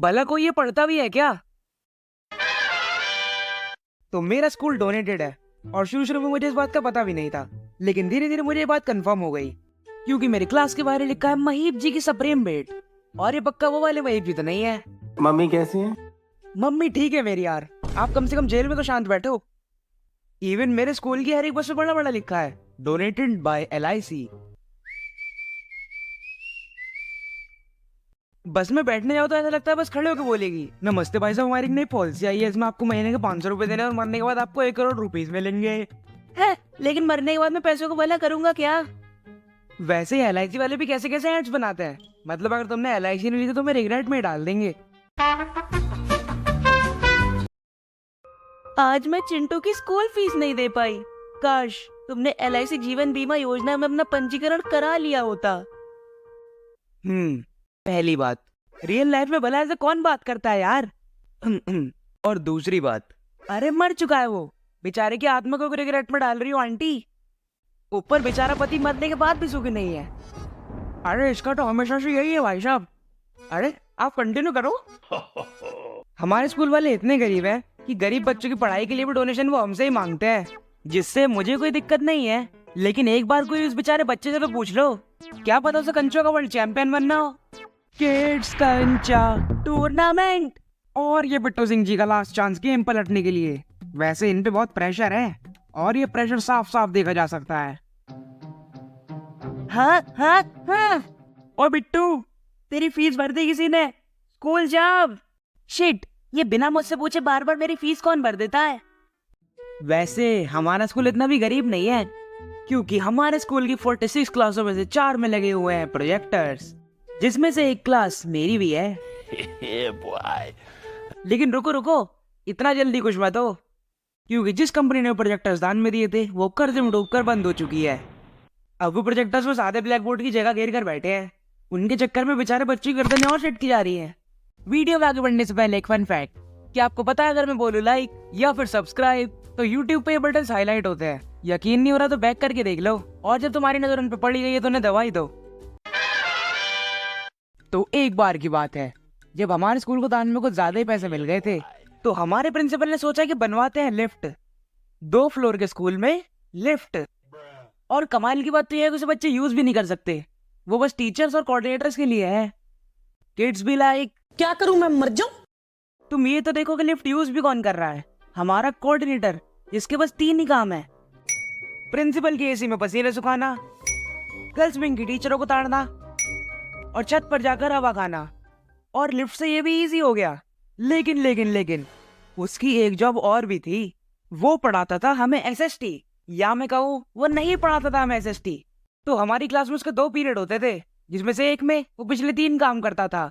भला कोई ये पढ़ता भी है क्या? तो मेरा स्कूल डोनेटेड है और शुरू शुरू में मुझे इस बात का पता भी नहीं था, लेकिन धीरे धीरे मुझे ये बात कंफर्म हो गई क्योंकि मेरी क्लास के बाहर लिखा है महीप जी की सुप्रीम बेट। और ये पक्का वो वाले महीप जी तो नहीं है। मम्मी कैसी है? मम्मी ठीक है मेरी यार, आप कम से कम जेल में तो शांत बैठो। इवन मेरे स्कूल की हर एक बस में बड़ा बड़ा लिखा है डोनेटेड बाय LIC। बस में बैठने जाओ तो ऐसा लगता है बस खड़े होकर बोलेगी, नमस्ते भाई साहब, हमारी एक नई पॉलिसी आई है, इसमें आपको महीने के 500 रुपए देने और मरने के बाद आपको 1 करोड़ रुपीस मिलेंगे। है, लेकिन मरने के बाद मैं पैसों को भला करूंगा क्या? वैसे ही LIC वाले भी कैसे कैसे एड्स बनाते हैं, मतलब अगर तुमने LIC नहीं ली तो तुम्हें रिग्रेट में डाल देंगे। आज मैं चिंटू की स्कूल फीस नहीं दे पाई। काश तुमने LIC जीवन बीमा योजना में अपना पंजीकरण करा लिया होता। पहली बात, रियल लाइफ में भला ऐसे कौन बात करता है यार। और दूसरी बात, अरे मर चुका है वो, बेचारे की आत्मा को रिग्रेट में डाल रही हो आंटी। ऊपर बेचारा पति मरने के बाद भी सुखी नहीं है। अरे इसका तो हमेशा से यही है भाई साहब। अरे आप कंटिन्यू करो। हमारे स्कूल वाले इतने गरीब हैं कि गरीब बच्चों की पढ़ाई के लिए भी डोनेशन वो हमसे ही मांगते हैं, जिससे मुझे कोई दिक्कत नहीं है। लेकिन एक बार कोई उस बेचारे बच्चे से तो पूछ लो, क्या पता उसे कंचो का वर्ल्ड चैंपियन बनना हो। किड्स कंचा टूर्नामेंट और ये बिट्टू सिंह जी का लास्ट चांस गेम पलटने के लिए। वैसे इन पे बहुत प्रेशर है और ये प्रेशर साफ साफ देखा जा सकता है। हाँ। और बिट्टू, तेरी फीस भर दी किसी ने? स्कूल जाओ। शिट, ये बिना मुझसे पूछे बार बार मेरी फीस कौन भर देता है? वैसे हमारा स्कूल इतना भी गरीब नहीं है, क्योंकि हमारे स्कूल की 46 क्लासों में से 4 में लगे हुए हैं प्रोजेक्टर्स, जिसमें से एक क्लास मेरी भी है। लेकिन रुको, इतना जल्दी कुछ मत हो, क्योंकि जिस कंपनी ने प्रोजेक्टर्स दान में दिए थे वो कर्ज में डूबकर बंद हो चुकी है। अब वो प्रोजेक्टर्स वो सादे ब्लैक बोर्ड की जगह घेर कर बैठे हैं। उनके चक्कर में बेचारे बच्चों की गर्दनें और सेट की जा रही है। वीडियो में आगे बढ़ने से पहले एक फन फैक्ट, क्या आपको पता है अगर मैं बोलूं लाइक या फिर सब्सक्राइब तो YouTube पे ये बटन हाईलाइट होते हैं। यकीन नहीं हो रहा तो बैक करके देख लो, और जब तुम्हारी नजर उन पे पड़ी गई है तो उन्हें दवाई दो। तो एक बार की बात है, जब हमारे स्कूल को दान में कुछ ज्यादा ही पैसे मिल गए थे तो हमारे प्रिंसिपल ने सोचा कि बनवाते हैं लिफ्ट। 2 फ्लोर के स्कूल में लिफ्ट। और कमाल की बात तो यह है कि उसे बच्चे यूज भी नहीं कर सकते, वो बस टीचर्स और कोऑर्डिनेटर्स के लिए है। किड्स भी लाइक, क्या करूं मैं, मर जाऊं? तुम ये तो देखो कि लिफ्ट यूज भी कौन कर रहा है? हमारा कोऑर्डिनेटर, जिसके बस 3 ही काम है, प्रिंसिपल की AC में पसीने सुखाना, गर्ल्स विंग की टीचरों को ताड़ना और छत पर जाकर हवा खाना। और लिफ्ट से ये भी इजी हो गया। लेकिन उसकी एक जॉब और भी थी, वो पढ़ाता था हमें SST, या मैं कहूँ वो नहीं पढ़ाता था हमें SST। तो हमारी क्लास में उसके 2 पीरियड होते थे, जिसमें से एक में वो पिछले 3 काम करता था,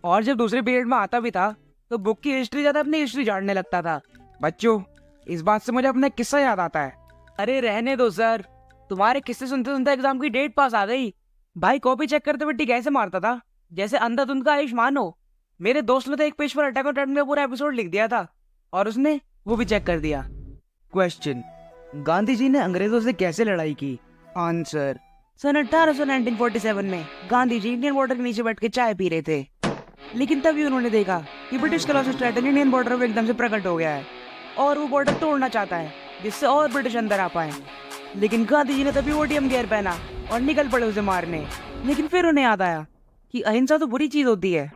और जब दूसरे पीरियड में आता भी था तो बुक की हिस्ट्री ज्यादा अपनी हिस्ट्री झाड़ने लगता था। बच्चों, इस बात से मुझे अपना किस्सा याद आता है। अरे रहने दो सर, तुम्हारे किस्से सुनते सुनते एग्जाम की डेट पास आ गई। भाई कॉपी चेक करते हुए टिक ऐसे मारता था जैसे अंधाधुंध का आयुष्मान हो। मेरे दोस्त ने तो एक पेज पर अटैक ऑन टाइटन का पूरा एपिसोड लिख दिया था, और उसने वो भी चेक कर दिया। क्वेश्चन, गांधी जी ने अंग्रेजों से कैसे लड़ाई की? आंसर, सन 1947 में गांधी जी इंडियन बॉर्डर के नीचे बैठ के चाय पी रहे थे, लेकिन तभी उन्होंने देखा कि ब्रिटिश क्लॉस स्ट्रेटजी इंडियन बॉर्डर पर एकदम से प्रकट हो गया है और वो बॉर्डर तोड़ना चाहता है, जिससे और ब्रिटिश अंदर आ पाए। लेकिन गांधी जी ने तभी OTM गियर पहना और निकल पड़े उसे मारने। लेकिन फिर उन्हें याद आया कि अहिंसा तो बुरी चीज होती है।